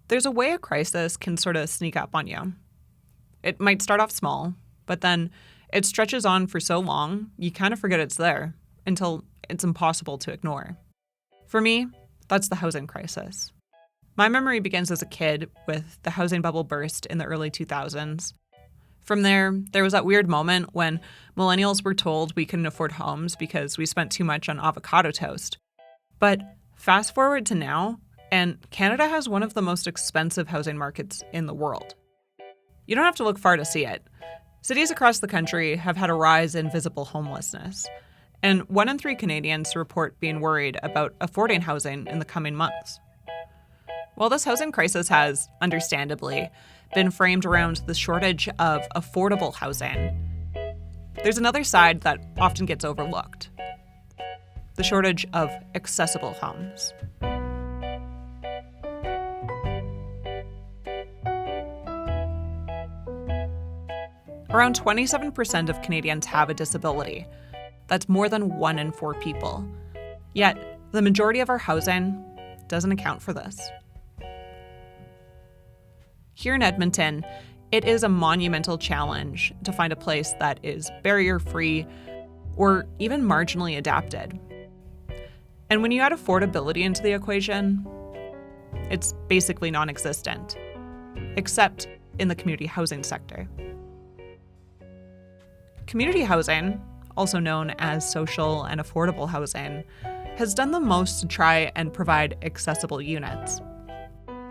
There's a way a crisis can sort of sneak up on you. It might start off small, but then it stretches on for so long, you kind of forget it's there until it's impossible to ignore. For me, that's the housing crisis. My memory begins as a kid with the housing bubble burst in the early 2000s. From there was that weird moment when millennials were told we couldn't afford homes because we spent too much on avocado toast. But fast forward to now, and Canada has one of the most expensive housing markets in the world. You don't have to look far to see it. Cities across the country have had a rise in visible homelessness, and 1 in 3 Canadians report being worried about affording housing in the coming months. While this housing crisis has, understandably, been framed around the shortage of affordable housing, there's another side that often gets overlooked: the shortage of accessible homes. Around 27% of Canadians have a disability. That's more than 1 in 4 people. Yet, the majority of our housing doesn't account for this. Here in Edmonton, it is a monumental challenge to find a place that is barrier-free or even marginally adapted. And when you add affordability into the equation, it's basically non-existent, except in the community housing sector. Community housing, also known as social and affordable housing, has done the most to try and provide accessible units.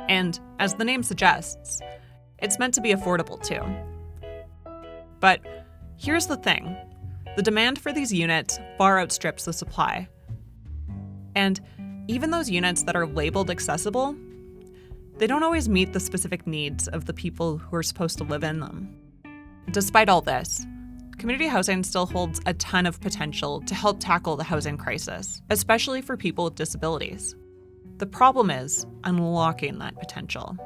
And as the name suggests, it's meant to be affordable too. But here's the thing: the demand for these units far outstrips the supply. And even those units that are labeled accessible, they don't always meet the specific needs of the people who are supposed to live in them. Despite all this, community housing still holds a ton of potential to help tackle the housing crisis, especially for people with disabilities. The problem is unlocking that potential.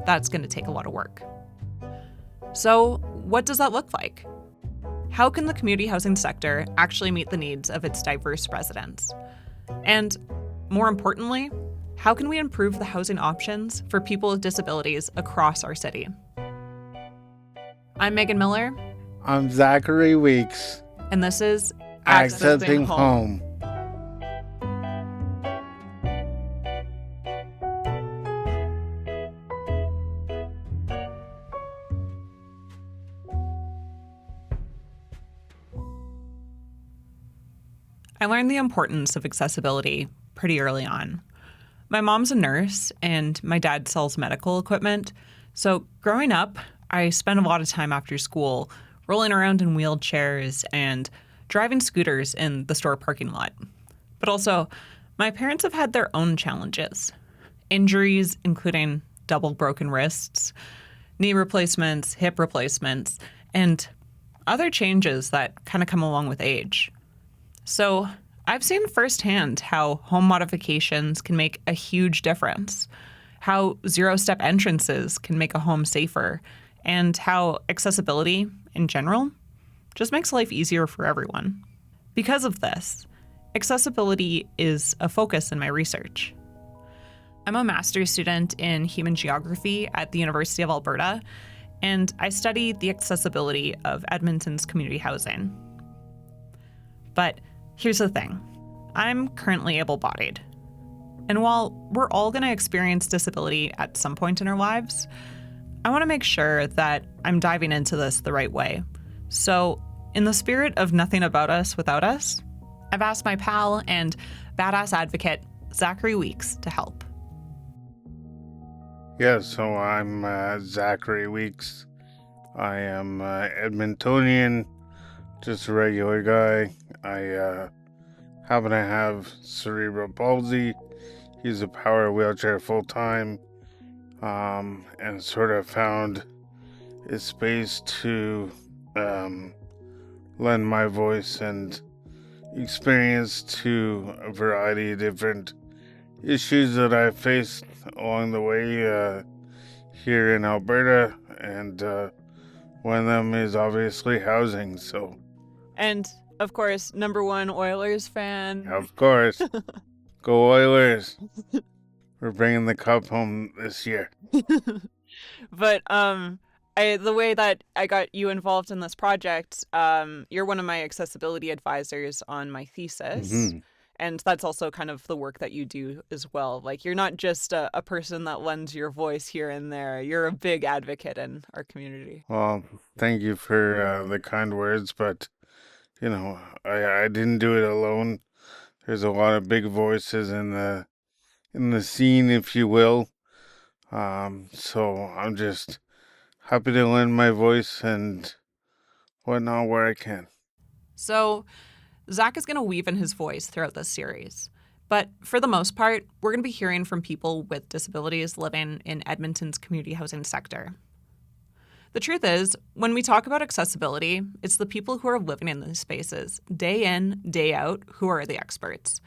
That's going to take a lot of work. So, what does that look like? How can the community housing sector actually meet the needs of its diverse residents? And more importantly, how can we improve the housing options for people with disabilities across our city? I'm Meagan Miller. I'm Zachary Weeks. And this is Accessing Home. I learned the importance of accessibility pretty early on. My mom's a nurse and my dad sells medical equipment. So growing up, I spent a lot of time after school rolling around in wheelchairs and driving scooters in the store parking lot. But also, my parents have had their own challenges. Injuries, including double broken wrists, knee replacements, hip replacements, and other changes that kind of come along with age. So I've seen firsthand how home modifications can make a huge difference, how zero-step entrances can make a home safer, and how accessibility, in general, just makes life easier for everyone. Because of this, accessibility is a focus in my research. I'm a master's student in human geography at the University of Alberta, and I study the accessibility of Edmonton's community housing. But here's the thing. I'm currently able-bodied. And while we're all going to experience disability at some point in our lives, I want to make sure that I'm diving into this the right way. So, in the spirit of nothing about us without us, I've asked my pal and badass advocate, Zachary Weeks, to help. Yeah, so I'm Zachary Weeks. I am Edmontonian, just a regular guy. I happen to have cerebral palsy, use a power wheelchair full-time, and sort of found a space to lend my voice and experience to a variety of different issues that I faced along the way here in Alberta, and one of them is obviously housing. So, and of course, number one Oilers fan. Of course, go Oilers! we're bringing the cup home this year. But the way that I got you involved in this project, you're one of my accessibility advisors on my thesis. Mm-hmm. And that's also kind of the work that you do as well. Like, you're not just a person that lends your voice here and there. You're a big advocate in our community. Well, thank you for the kind words, but, I didn't do it alone. There's a lot of big voices in the scene, if you will. So I'm just happy to lend my voice and whatnot where I can. So Zach is going to weave in his voice throughout this series. But for the most part, we're going to be hearing from people with disabilities living in Edmonton's community housing sector. The truth is, when we talk about accessibility, it's the people who are living in these spaces, day in, day out, who are the experts.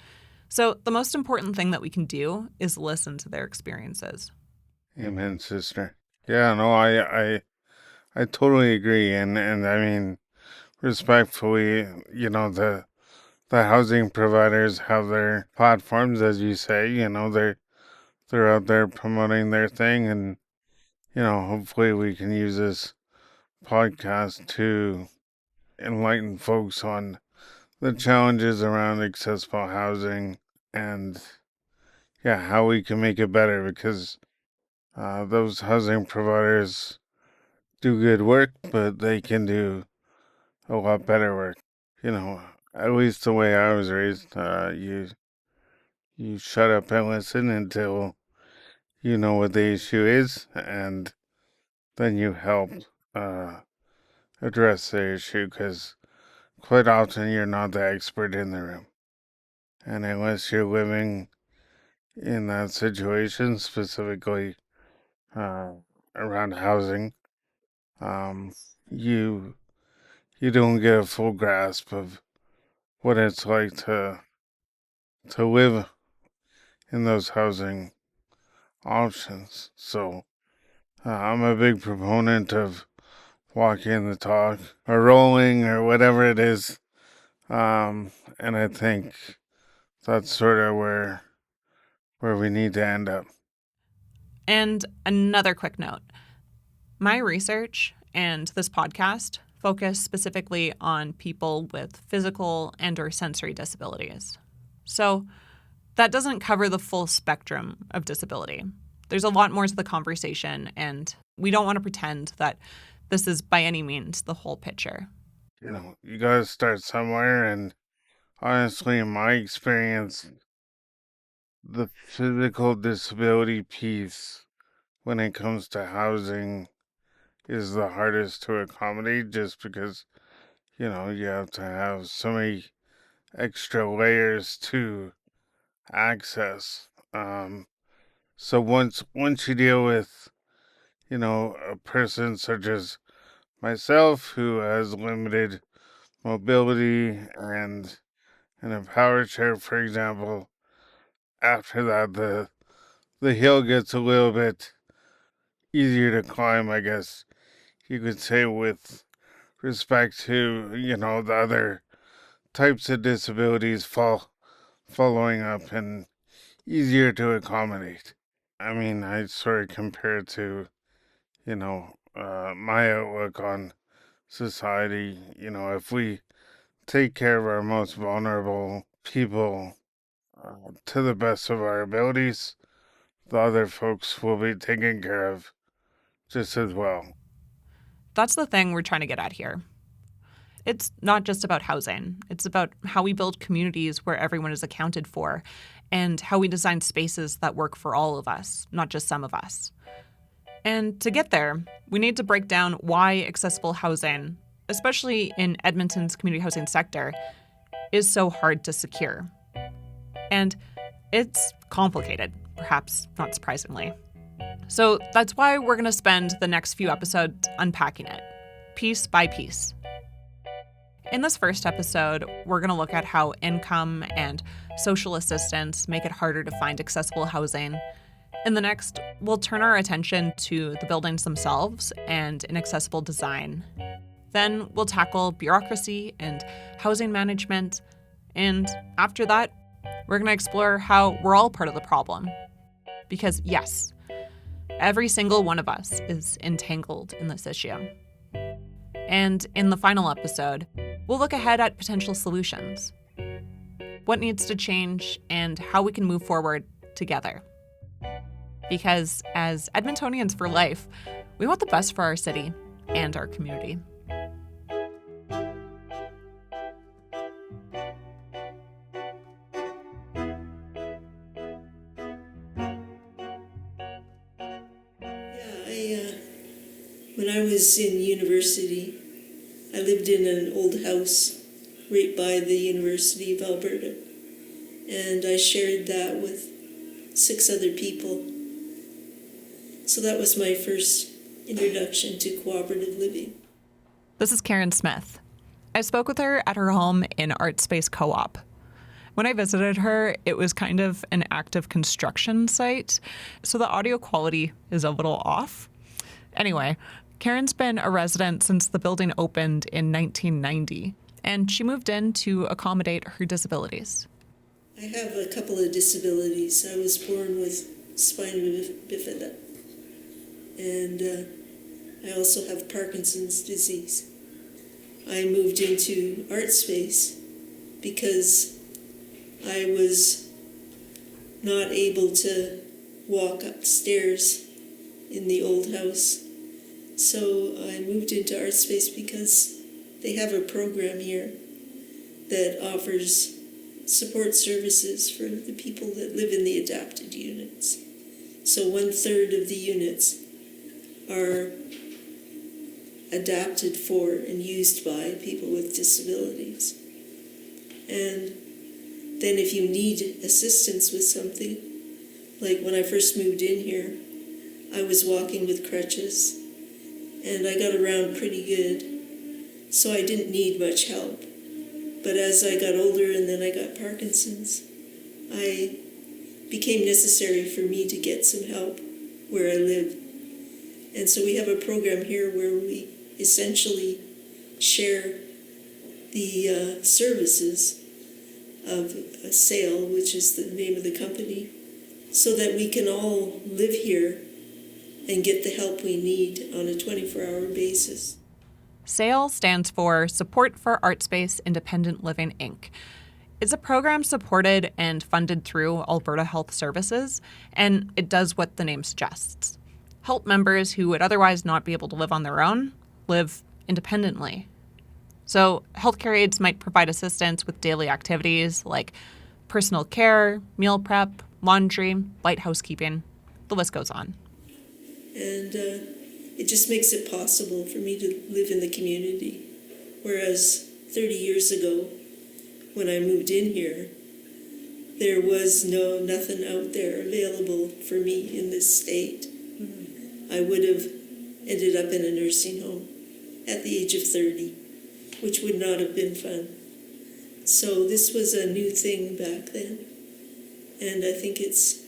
So the most important thing that we can do is listen to their experiences. Amen, sister. Yeah, no, I totally agree, and I mean, respectfully, the housing providers have their platforms, as you say. They're out there promoting their thing, and hopefully we can use this podcast to enlighten folks on the challenges around accessible housing and how we can make it better, because those housing providers do good work, but they can do a lot better work. At least the way I was raised, you shut up and listen until you know what the issue is, and then you help address the issue, because quite often you're not the expert in the room. And unless you're living in that situation, specifically around housing, you don't get a full grasp of what it's like to live in those housing options. So I'm a big proponent of walking the talk or rolling or whatever it is. And I think that's sort of where we need to end up. And another quick note. My research and this podcast focus specifically on people with physical and or sensory disabilities. So that doesn't cover the full spectrum of disability. There's a lot more to the conversation, and we don't want to pretend that this is by any means the whole picture. You got to start somewhere, and honestly, in my experience, the physical disability piece when it comes to housing is the hardest to accommodate, just because, you have to have so many extra layers to access. So once you deal with, a person such as myself who has limited mobility and in a power chair, for example, after that the hill gets a little bit easier to climb, I guess you could say, with respect to, the other types of disabilities following up and easier to accommodate. I mean, I sort of compare it to, my outlook on society. If we take care of our most vulnerable people to the best of our abilities, the other folks will be taken care of just as well. That's the thing we're trying to get at here. It's not just about housing. It's about how we build communities where everyone is accounted for and how we design spaces that work for all of us, not just some of us. And to get there, we need to break down why accessible housing, especially in Edmonton's community housing sector, is so hard to secure. And it's complicated, perhaps not surprisingly. So that's why we're going to spend the next few episodes unpacking it, piece by piece. In this first episode, we're going to look at how income and social assistance make it harder to find accessible housing. In the next, we'll turn our attention to the buildings themselves and inaccessible design. Then we'll tackle bureaucracy and housing management. And after that, we're going to explore how we're all part of the problem. Because yes, every single one of us is entangled in this issue. And in the final episode, we'll look ahead at potential solutions, what needs to change, and how we can move forward together. Because as Edmontonians for life, we want the best for our city and our community. When I was in university, I lived in an old house right by the University of Alberta, and I shared that with 6 other people. So that was my first introduction to cooperative living. This is Karan Smith. I spoke with her at her home in Art Space Co-op. When I visited her, it was kind of an active construction site, so the audio quality is a little off. Anyway, Karen's been a resident since the building opened in 1990, and she moved in to accommodate her disabilities. I have a couple of disabilities. I was born with spina bifida, and I also have Parkinson's disease. I moved into Art Space because I was not able to walk upstairs in the old house. So I moved into Art Space because they have a program here that offers support services for the people that live in the adapted units. So 1/3 of the units are adapted for and used by people with disabilities. And then if you need assistance with something, like when I first moved in here, I was walking with crutches, and I got around pretty good, so I didn't need much help. But as I got older and then I got Parkinson's, it became necessary for me to get some help where I live. And so we have a program here where we essentially share the services of a SAIL, which is the name of the company, so that we can all live here and get the help we need on a 24-hour basis. SAIL stands for Support for Art Space Independent Living, Inc. It's a program supported and funded through Alberta Health Services, and it does what the name suggests. Help members who would otherwise not be able to live on their own live independently. So healthcare aides might provide assistance with daily activities like personal care, meal prep, laundry, light housekeeping. The list goes on. And it just makes it possible for me to live in the community. Whereas 30 years ago, when I moved in here, there was nothing out there available for me in this state. I would have ended up in a nursing home at the age of 30, which would not have been fun. So this was a new thing back then, and I think it's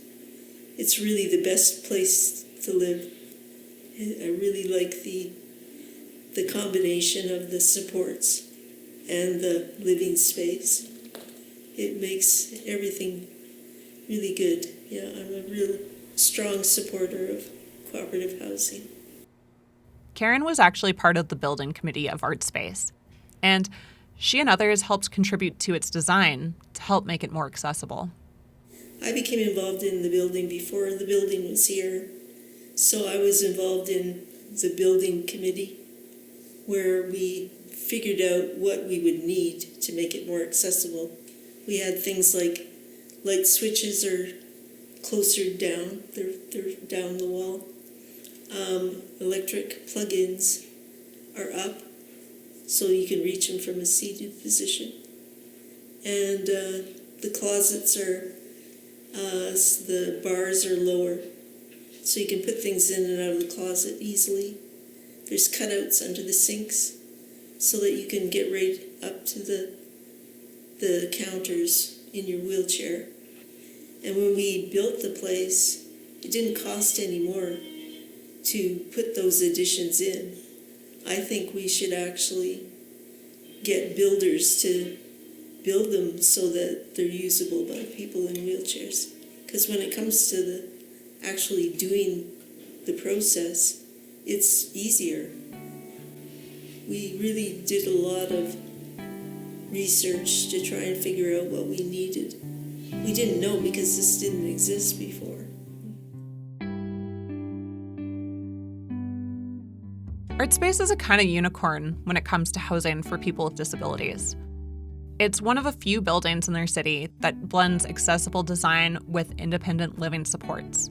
really the best place to live. I really like the combination of the supports and the living space. It makes everything really good. Yeah, I'm a real strong supporter of cooperative housing. Karan was actually part of the building committee of Art Space, and she and others helped contribute to its design to help make it more accessible. I became involved in the building before the building was here. So I was involved in the building committee, where we figured out what we would need to make it more accessible. We had things like light switches are closer down, they're down the wall. Electric plug-ins are up, so you can reach them from a seated position. And the closets are, the bars are lower, so you can put things in and out of the closet easily. There's cutouts under the sinks so that you can get right up to the counters in your wheelchair. And when we built the place, it didn't cost any more to put those additions in. I think we should actually get builders to build them so that they're usable by people in wheelchairs. Because when it comes to actually doing the process, it's easier. We really did a lot of research to try and figure out what we needed. We didn't know because this didn't exist before. ArtSpace is a kind of unicorn when it comes to housing for people with disabilities. It's one of a few buildings in their city that blends accessible design with independent living supports.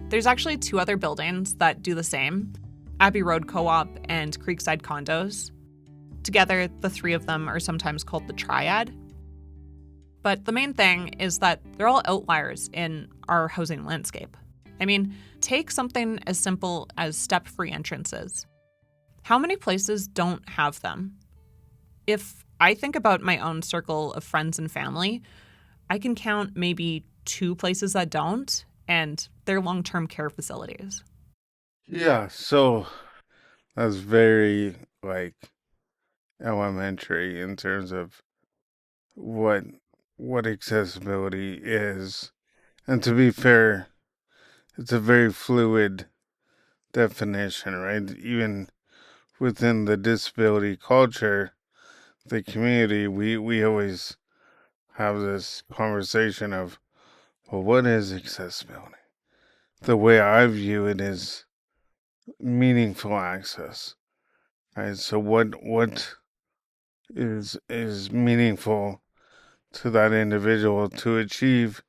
There's actually 2 other buildings that do the same, Abbey Road Co-op and Creekside Condos. Together, the 3 of them are sometimes called the Triad. But the main thing is that they're all outliers in our housing landscape. I mean, take something as simple as step-free entrances. How many places don't have them? If I think about my own circle of friends and family, I can count maybe 2 places that don't, and they're long-term care facilities. Yeah, so that's very elementary in terms of what accessibility is. And to be fair, it's a very fluid definition, right? Even within the disability culture, the community, we always have this conversation of, well, what is accessibility? The way I view it is meaningful access, right? So what is meaningful to that individual to achieve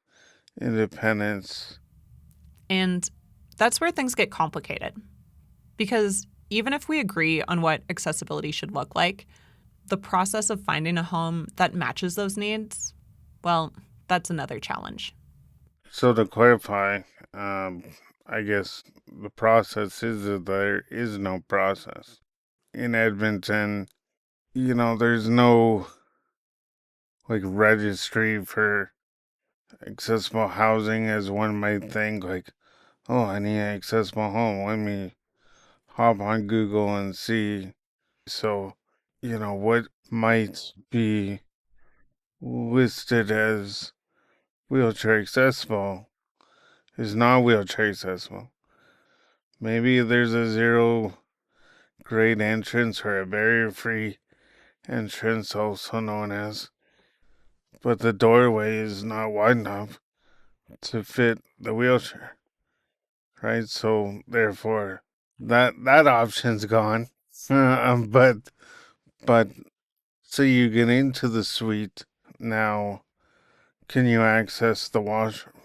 independence? And that's where things get complicated. Because even if we agree on what accessibility should look like, the process of finding a home that matches those needs, well, that's another challenge. So to clarify, I guess the process is that there is no process. In Edmonton, there's no registry for accessible housing as one might think, oh, I need an accessible home. Let me hop on Google and see. So, what might be listed as wheelchair accessible is not wheelchair accessible. Maybe there's a 0 grade entrance or a barrier-free entrance, also known as, but the doorway is not wide enough to fit the wheelchair, right? So therefore, that option's gone. But so you get into the suite now. Can you access the washroom?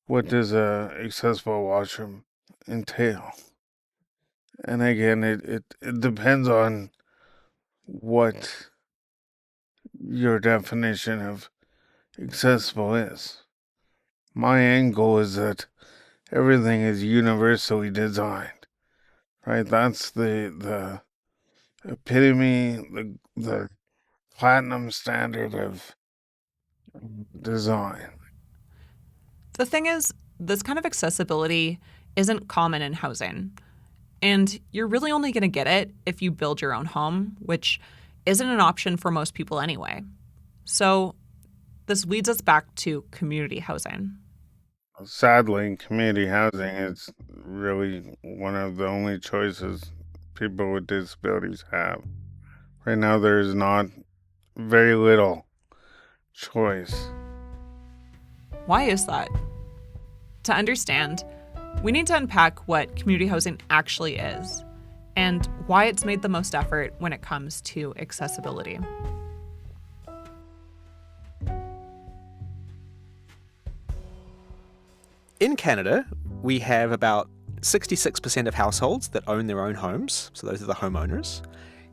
What does a accessible washroom entail? And again, it depends on what your definition of accessible is. My end goal is that everything is universally designed, right? That's the epitome, the platinum standard of design. The thing is, this kind of accessibility isn't common in housing. And you're really only going to get it if you build your own home, which isn't an option for most people anyway. So this leads us back to community housing. Sadly, community housing is really one of the only choices people with disabilities have. Right now, there is not very little choice. Why is that? To understand, we need to unpack what community housing actually is and why it's made the most effort when it comes to accessibility. In Canada, we have about 66% of households that own their own homes, so those are the homeowners.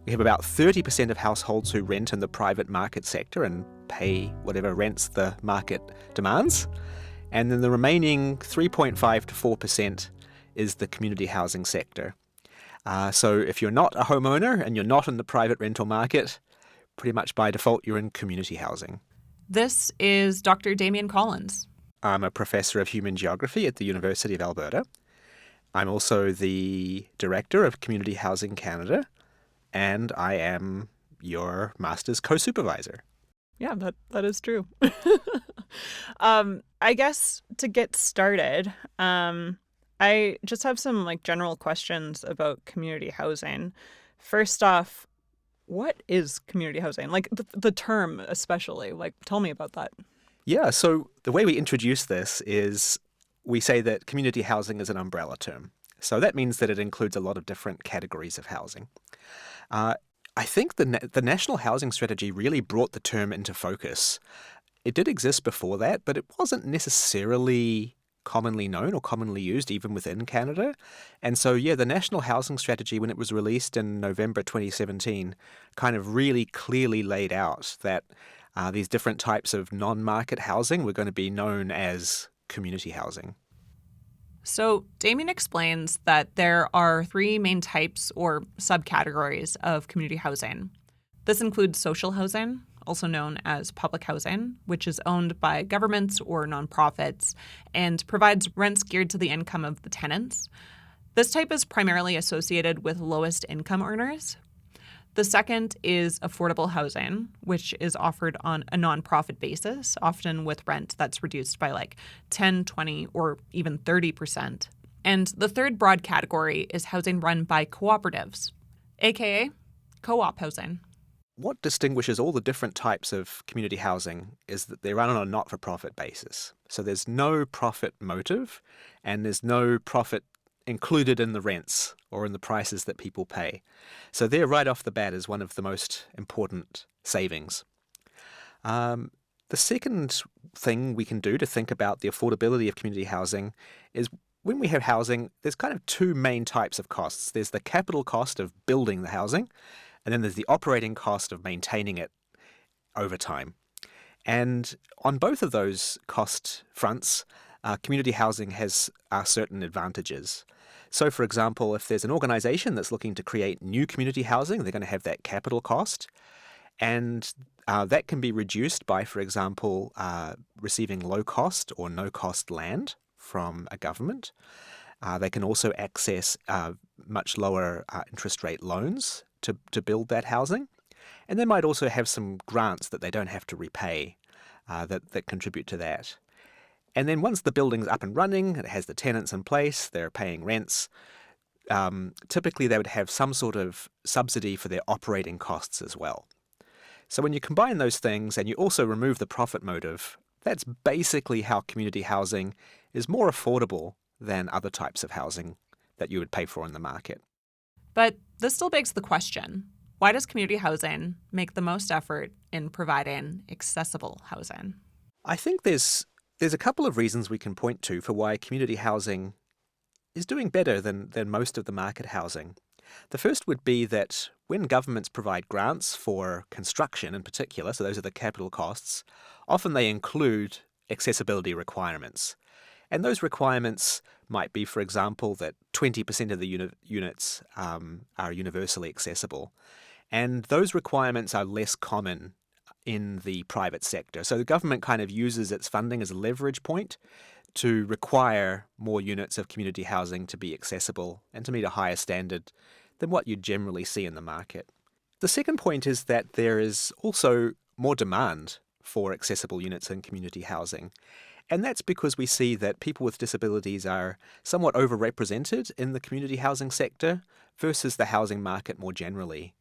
We have about 30% of households who rent in the private market sector and pay whatever rents the market demands. And then the remaining 3.5 to 4% is the community housing sector. So if you're not a homeowner and you're not in the private rental market, pretty much by default you're in community housing. This is Dr. Damian Collins. I'm a professor of human geography at the University of Alberta. I'm also the director of Community Housing Canada, and I am your master's co-supervisor. Yeah, that is true. I guess to get started, I just have some general questions about community housing. First off, what is community housing? The term especially. Tell me about that. Yeah, so the way we introduce this is we say that community housing is an umbrella term. So that means that it includes a lot of different categories of housing. I think the National Housing Strategy really brought the term into focus. It did exist before that, but it wasn't necessarily commonly known or commonly used even within Canada. And so, yeah, the National Housing Strategy, when it was released in November 2017, kind of really clearly laid out that these different types of non-market housing were going to be known as community housing. So Damian explains that there are three main types or subcategories of community housing. This includes social housing, also known as public housing, which is owned by governments or nonprofits and provides rents geared to the income of the tenants. This type is primarily associated with lowest income earners. The second is affordable housing, which is offered on a nonprofit basis, often with rent that's reduced by 10, 20, or even 30%. And the third broad category is housing run by cooperatives, aka co-op housing. What distinguishes all the different types of community housing is that they run on a not-for-profit basis. So there's no profit motive and there's no profit included in the rents or in the prices that people pay. So there right off the bat is one of the most important savings. The second thing we can do to think about the affordability of community housing is when we have housing, there's kind of two main types of costs. There's the capital cost of building the housing, and then there's the operating cost of maintaining it over time. And on both of those cost fronts, community housing has certain advantages. So, for example, if there's an organization that's looking to create new community housing, they're going to have that capital cost. And that can be reduced by, for example, receiving low-cost or no-cost land from a government. They can also access much lower interest rate loans to build that housing. And they might also have some grants that they don't have to repay that contribute to that. And then once the building's up and running, it has the tenants in place, they're paying rents, typically they would have some sort of subsidy for their operating costs as well. So when you combine those things and you also remove the profit motive, that's basically how community housing is more affordable than other types of housing that you would pay for in the market. But this still begs the question, why does community housing make the most effort in providing accessible housing? I think there's a couple of reasons we can point to for why community housing is doing better than most of the market housing. The first would be that when governments provide grants for construction in particular, so those are the capital costs, often they include accessibility requirements. And those requirements might be, for example, that 20% of the units are universally accessible. And those requirements are less common in the private sector. So the government kind of uses its funding as a leverage point to require more units of community housing to be accessible and to meet a higher standard than what you generally see in the market. The second point is that there is also more demand for accessible units in community housing. And that's because we see that people with disabilities are somewhat overrepresented in the community housing sector versus the housing market more generally.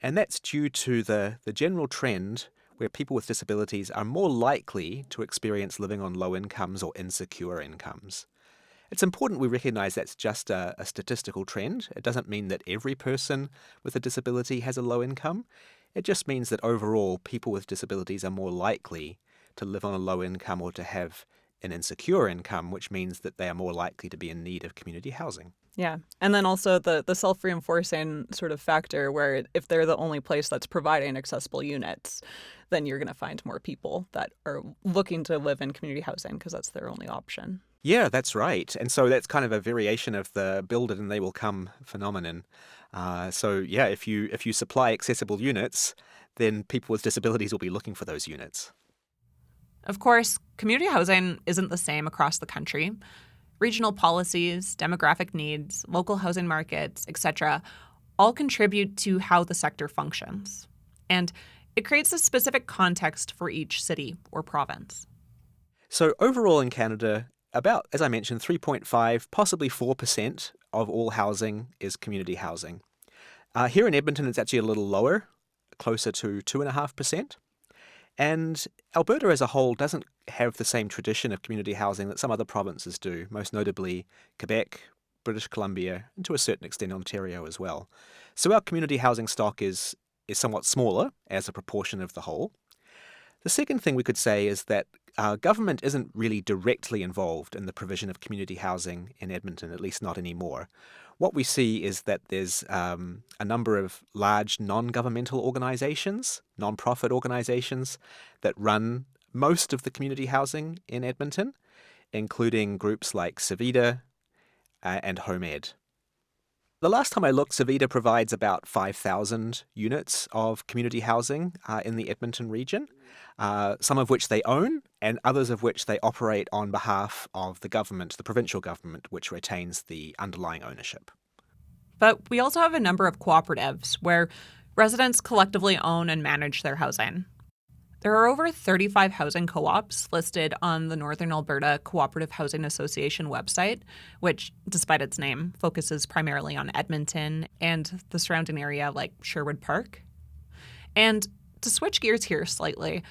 And that's due to the general trend where people with disabilities are more likely to experience living on low incomes or insecure incomes. It's important we recognize that's just a statistical trend. It doesn't mean that every person with a disability has a low income. It just means that overall, people with disabilities are more likely to live on a low income or to have an insecure income, which means that they are more likely to be in need of community housing. Yeah. And then also the self-reinforcing sort of factor where if they're the only place that's providing accessible units, then you're going to find more people that are looking to live in community housing because that's their only option. Yeah, that's right. And so that's kind of a variation of the build it and they will come phenomenon. So yeah, if you supply accessible units, then people with disabilities will be looking for those units. Of course, community housing isn't the same across the country. Regional policies, demographic needs, local housing markets, etc., all contribute to how the sector functions. And it creates a specific context for each city or province. So overall in Canada, about, as I mentioned, 3.5, possibly 4% of all housing is community housing. Here in Edmonton, it's actually a little lower, closer to 2.5%. And Alberta as a whole doesn't have the same tradition of community housing that some other provinces do, most notably Quebec, British Columbia, and to a certain extent Ontario as well. So our community housing stock is somewhat smaller as a proportion of the whole. The second thing we could say is that government isn't really directly involved in the provision of community housing in Edmonton, at least not anymore. What we see is that there's a number of large non-governmental organizations, non-profit organizations, that run most of the community housing in Edmonton, including groups like Savida and Home Ed. The last time I looked, Savida provides about 5,000 units of community housing in the Edmonton region, some of which they own and others of which they operate on behalf of the government, the provincial government, which retains the underlying ownership. But we also have a number of cooperatives where residents collectively own and manage their housing. There are over 35 housing co-ops listed on the Northern Alberta Cooperative Housing Association website, which, despite its name, focuses primarily on Edmonton and the surrounding area like Sherwood Park. And to switch gears here slightly,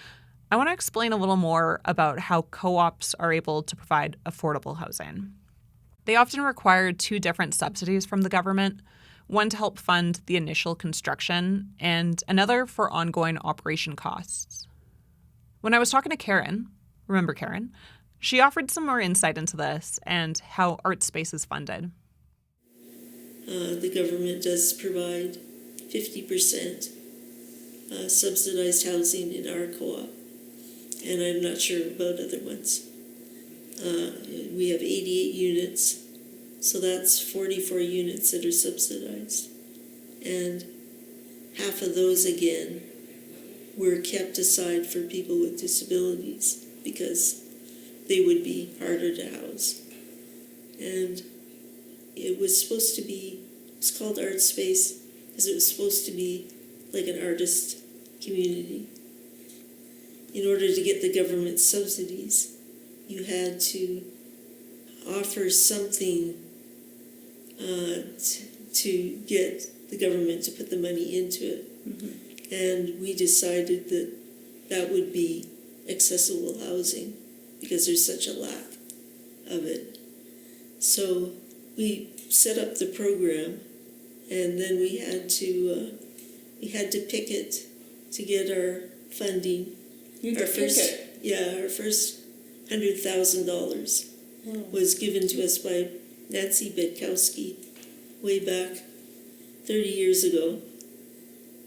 I want to explain a little more about how co-ops are able to provide affordable housing. They often require two different subsidies from the government, one to help fund the initial construction and another for ongoing operation costs. When I was talking to Karan, remember Karan, she offered some more insight into this and how ArtSpace is funded. The government does provide 50% subsidized housing in our co-op, and I'm not sure about other ones. We have 88 units, so that's 44 units that are subsidized. And half of those, again, were kept aside for people with disabilities because they would be harder to house. And it was supposed to be, it's called ArtSpace because it was supposed to be like an artist community. In order to get the government subsidies, you had to offer something to get the government to put the money into it. Mm-hmm. And we decided that that would be accessible housing because there's such a lack of it. So we set up the program, and then we had to pick it to get our funding. Our first $100,000 was given to us by Nancy Betkowski way back 30 years ago.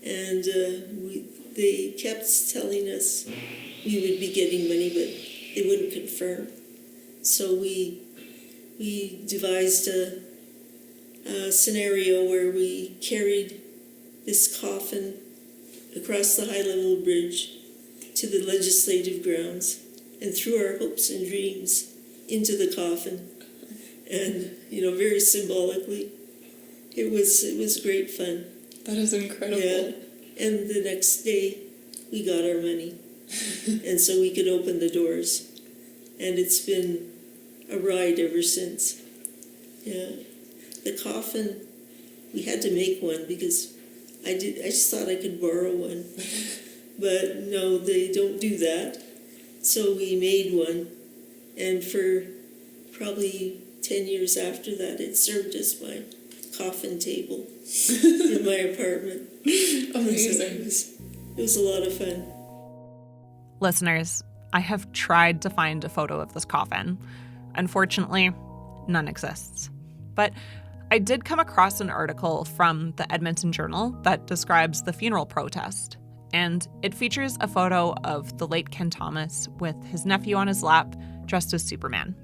And they kept telling us we would be getting money, but they wouldn't confirm. So we devised a scenario where we carried this coffin across the high-level bridge to the legislative grounds and threw our hopes and dreams into the coffin. And, very symbolically, it was great fun. That is incredible. Yeah. And the next day, we got our money. And so we could open the doors. And it's been a ride ever since. Yeah. The coffin, we had to make one because I just thought I could borrow one. But no, they don't do that. So we made one. And for probably 10 years after that, it served as my coffin table in my apartment. Amazing. So it was a lot of fun. Listeners, I have tried to find a photo of this coffin. Unfortunately, none exists. But I did come across an article from the Edmonton Journal that describes the funeral protest. And it features a photo of the late Ken Thomas with his nephew on his lap, dressed as Superman.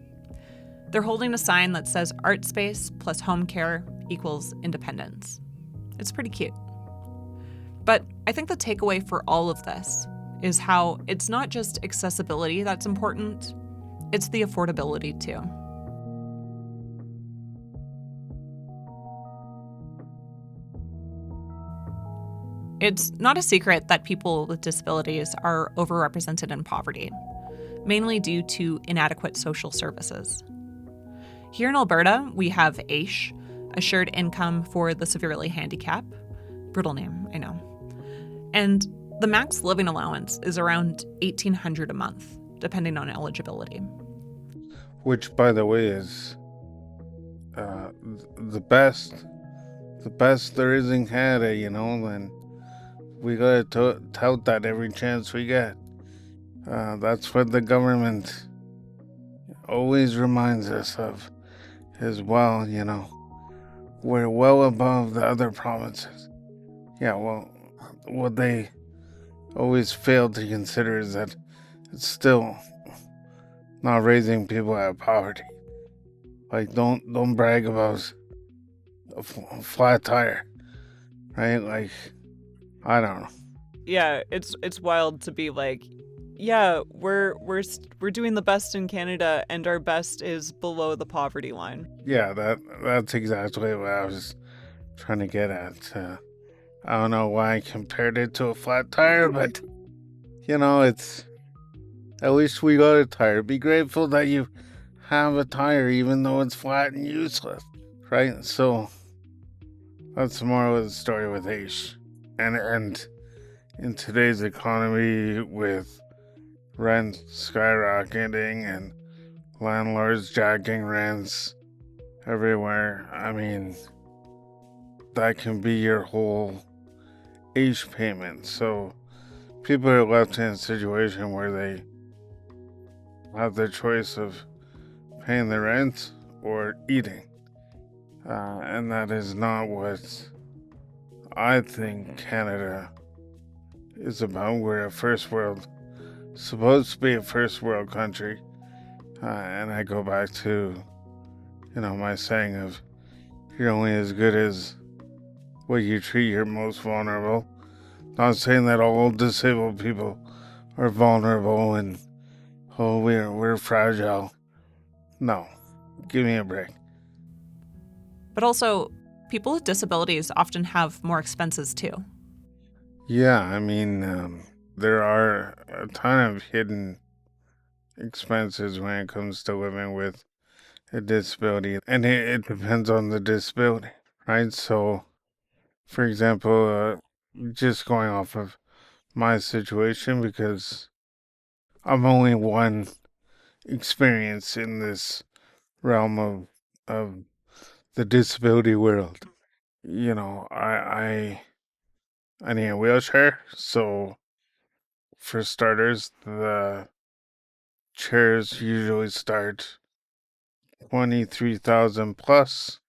They're holding a sign that says ArtSpace plus home care equals independence. It's pretty cute. But I think the takeaway for all of this is how it's not just accessibility that's important, it's the affordability too. It's not a secret that people with disabilities are overrepresented in poverty. mainly due to inadequate social services. Here in Alberta, we have AISH, Assured Income for the Severely Handicapped. Brutal name, I know. And the max living allowance is around $1,800 a month, depending on eligibility. Which, by the way, is the best there is in Canada, and we gotta tout that every chance we get. That's what the government always reminds us of as well, We're well above the other provinces. Yeah, well, what they always fail to consider is that it's still not raising people out of poverty. Like, don't brag about a flat tire, right? Like, I don't know. Yeah, it's wild to be like, yeah, we're doing the best in Canada, and our best is below the poverty line. Yeah, that's exactly what I was trying to get at. I don't know why I compared it to a flat tire, but it's at least we got a tire. Be grateful that you have a tire, even though it's flat and useless, right? So that's the moral of the story with Aish. And in today's economy, with rent skyrocketing and landlords jacking rents everywhere, I mean, that can be your whole Aish payment. So people are left in a situation where they have the choice of paying the rent or eating. And that is not what I think Canada is about. We're supposed to be a first world country. And I go back to, my saying of, you're only as good as what you treat your most vulnerable. Not saying that all disabled people are vulnerable and, we're fragile. No, give me a break. But also, people with disabilities often have more expenses too. Yeah, I mean, there are a ton of hidden expenses when it comes to living with a disability, and it depends on the disability, right? So, for example, just going off of my situation, because I'm only one experience in this realm of the disability world. I need a wheelchair, so for starters, the chairs usually start 23,000 plus.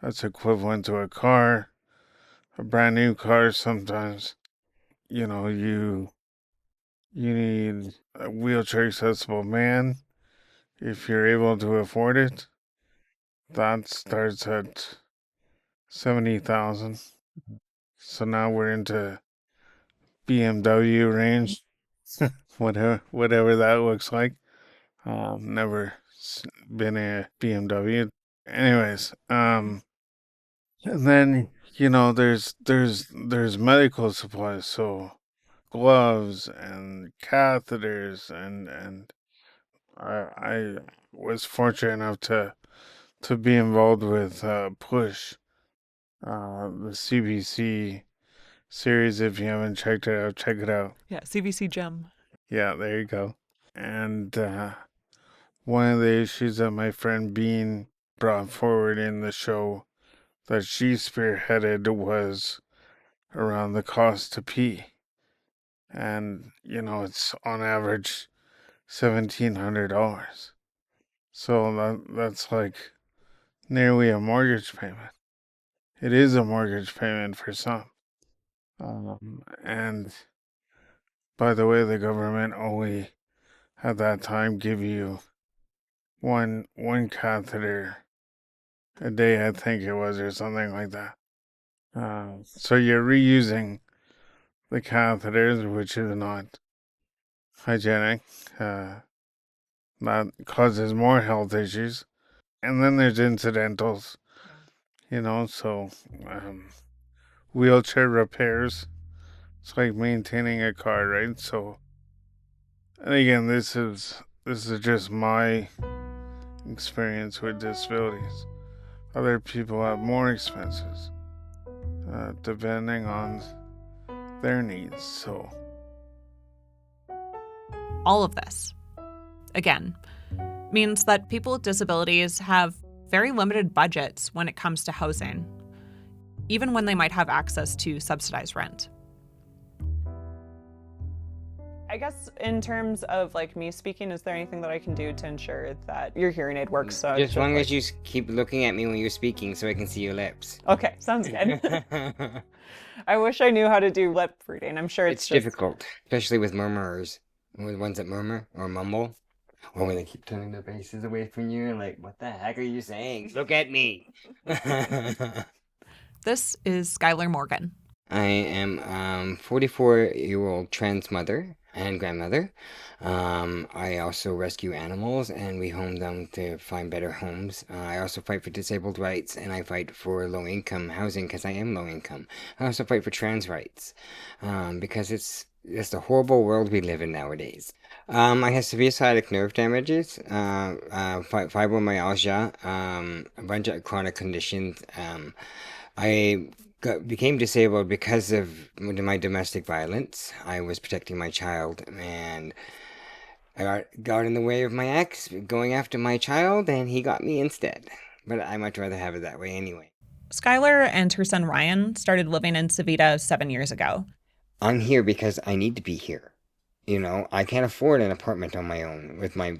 That's equivalent to a car, a brand new car sometimes. You need a wheelchair accessible man if you're able to afford it. That starts at 70,000. So now we're into BMW range, whatever that looks like. Never been a BMW. Anyways, and then there's medical supplies, so gloves and catheters, and I was fortunate enough to be involved with Push, the CBC series. If you haven't checked it out, check it out. Yeah, CVC Gem. Yeah, there you go. And one of the issues that my friend Bean brought forward in the show that she spearheaded was around the cost to pee. And, it's on average $1,700. So that's like nearly a mortgage payment. It is a mortgage payment for some. And by the way, the government only at that time give you one catheter a day, I think it was, or something like that. So you're reusing the catheters, which is not hygienic. That causes more health issues. And then there's incidentals, so wheelchair repairs. It's like maintaining a car, right? So And again, this is just my experience with disabilities. Other people have more expenses, depending on their needs. So All of this, again, means that people with disabilities have very limited budgets when it comes to housing, even when they might have access to subsidized rent. I guess in terms of like me speaking, is there anything that I can do to ensure that your hearing aid works? So Just as long as you keep looking at me when you're speaking so I can see your lips. Okay, sounds good. I wish I knew how to do lip reading. I'm sure It's difficult, especially with murmurers, or the ones that murmur or mumble, or when they keep turning their faces away from you and like, what the heck are you saying? Look at me. This is Skyler Morgan. I am 44-year-old trans mother and grandmother. I also rescue animals and rehome them to find better homes. I also fight for disabled rights, and I fight for low-income housing because I am low-income. I also fight for trans rights because it's a horrible world we live in nowadays. I have severe sciatic nerve damages, fibromyalgia, a bunch of chronic conditions. I became disabled because of my domestic violence. I was protecting my child, and I got in the way of my ex going after my child, and he got me instead. But I much rather have it that way anyway. Skyler and her son Ryan started living in Savita 7 years ago. I'm here because I need to be here. You know, I can't afford an apartment on my own with my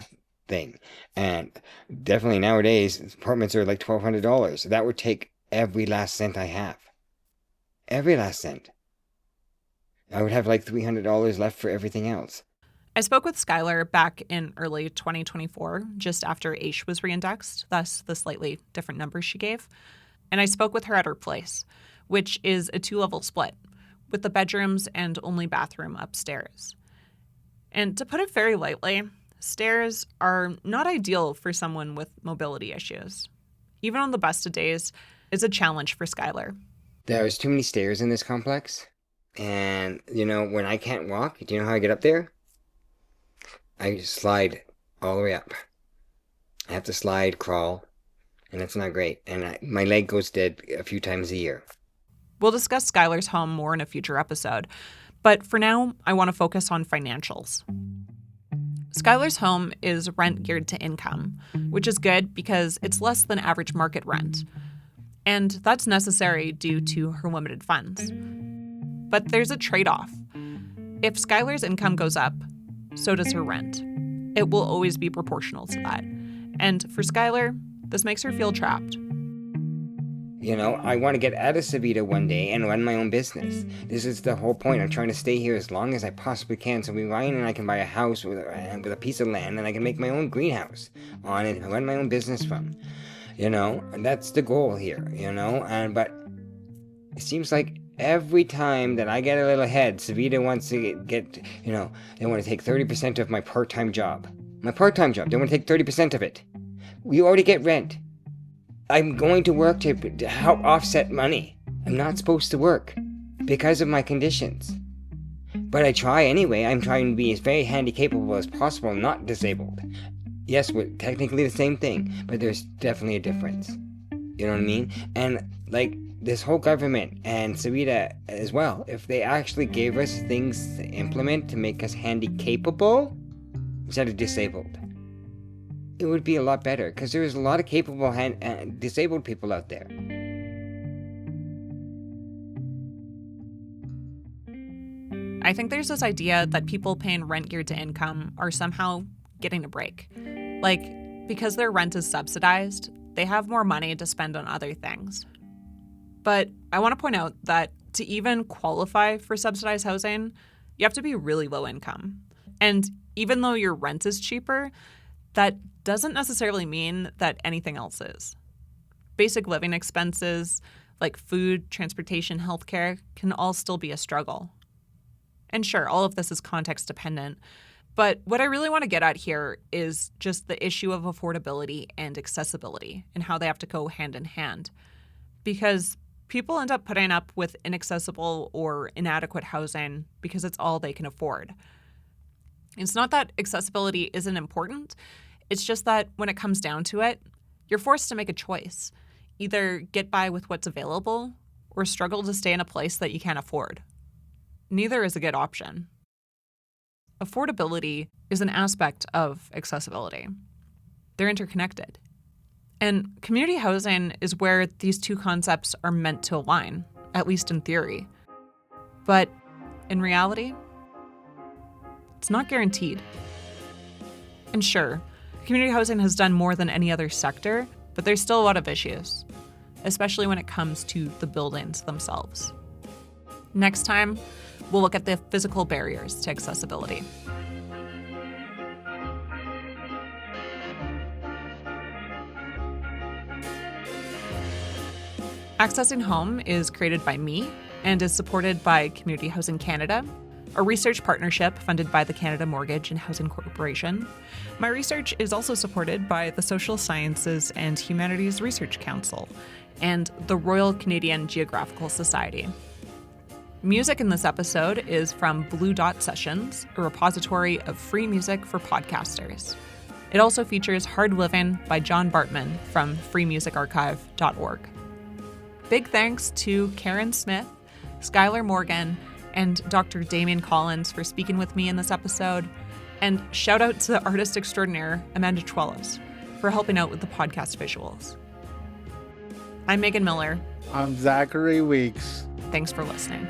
thing. And definitely nowadays, apartments are like $1,200. That would take every last cent I have. Every last cent. I would have like $300 left for everything else. I spoke with Skyler back in early 2024, just after AISH was reindexed, thus the slightly different numbers she gave. And I spoke with her at her place, which is a 2-level split, with the bedrooms and only bathroom upstairs. And to put it very lightly, stairs are not ideal for someone with mobility issues. Even on the best of days, it's a challenge for Skyler. There's too many stairs in this complex. And, you know, when I can't walk, do you know how I get up there? I slide all the way up. I have to slide, crawl, and it's not great. And my leg goes dead a few times a year. We'll discuss Skyler's home more in a future episode. But for now, I want to focus on financials. Skyler's home is rent geared to income, which is good because it's less than average market rent. And that's necessary due to her limited funds. But there's a trade-off. If Skyler's income goes up, so does her rent. It will always be proportional to that. And for Skyler, this makes her feel trapped. You know, I want to get out of Savita one day and run my own business. This is the whole point. I'm trying to stay here as long as I possibly can so Ryan and I can buy a house with a piece of land, and I can make my own greenhouse on it and run my own business from. You know, and that's the goal here, you know, but it seems like every time that I get a little ahead, Savita wants to get, you know, they want to take 30% of my part-time job. My part-time job, they want to take 30% of it. We already get rent. I'm going to work to help offset money. I'm not supposed to work because of my conditions. But I try anyway. I'm trying to be as very handy-capable as possible, not disabled. Yes, we're technically the same thing, but there's definitely a difference. You know what I mean? And, like, this whole government and Savita as well, if they actually gave us things to implement to make us handy-capable instead of disabled, it would be a lot better, because there's a lot of capable disabled people out there. I think there's this idea that people paying rent geared to income are somehow getting a break. Like, because their rent is subsidized, they have more money to spend on other things. But I want to point out that to even qualify for subsidized housing, you have to be really low income. And even though your rent is cheaper, that doesn't necessarily mean that anything else is. Basic living expenses like food, transportation, healthcare can all still be a struggle. And sure, all of this is context dependent. But what I really want to get at here is just the issue of affordability and accessibility and how they have to go hand in hand. Because people end up putting up with inaccessible or inadequate housing because it's all they can afford. It's not that accessibility isn't important. It's just that when it comes down to it, you're forced to make a choice. Either get by with what's available or struggle to stay in a place that you can't afford. Neither is a good option. Affordability is an aspect of accessibility. They're interconnected. And community housing is where these two concepts are meant to align, at least in theory. But in reality, it's not guaranteed. And sure, community housing has done more than any other sector, but there's still a lot of issues, especially when it comes to the buildings themselves. Next time, we'll look at the physical barriers to accessibility. Accessing Home is created by me and is supported by Community Housing Canada, a research partnership funded by the Canada Mortgage and Housing Corporation. My research is also supported by the Social Sciences and Humanities Research Council and the Royal Canadian Geographical Society. Music in this episode is from Blue Dot Sessions, a repository of free music for podcasters. It also features Hard Living by John Bartman from freemusicarchive.org. Big thanks to Karan Smith, Skyler Morgan, and Dr. Damian Collins for speaking with me in this episode. And shout out to artist extraordinaire Amanda Chwelos for helping out with the podcast visuals. I'm Meagan Miller. I'm Zachary Weeks. Thanks for listening.